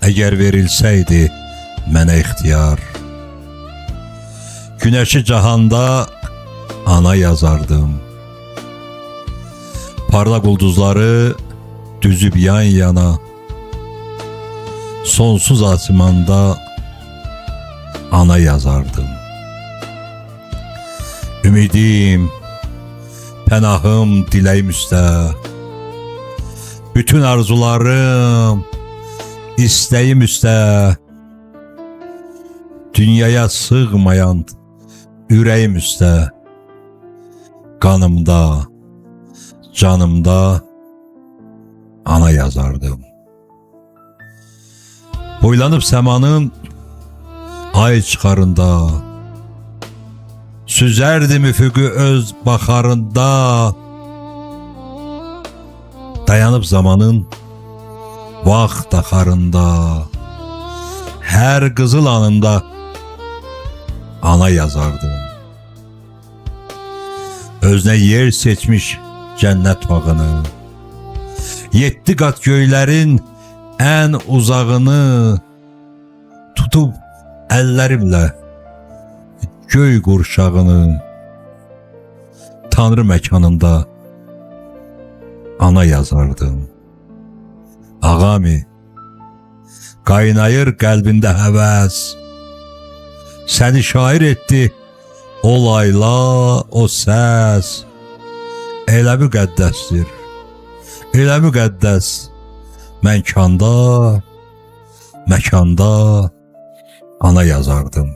Əgər verilsəydi mənə ixtiyar, Günəşi cahanda ana yazardım. Parlaq ulduzları düzüb yan yana, sonsuz asimanda ana yazardım. Ümidim, pənahım, diləyim üstə, bütün arzularım, istəyim üstə, dünyaya sığmayan ürəyim üstə, qanımda, canımda ana yazardım. Boylanıb səmanın ay çıxarında, süzərdim üfüqü öz baxarında, dayanıb zamanın vaxt axarında, hər qızıl anında ana yazardım. Özünə yer seçmiş cənnət bağını, 7 qat göylərin ən uzağını tutub əllərimlə göy qurşağını, Tanrı məkanında ana yazardım. Ağami, qaynayır qəlbində həvəs, səni şair etdi o layla, o səs. Elə müqəddəsdir, elə müqəddəs, məkanda ana yazardım.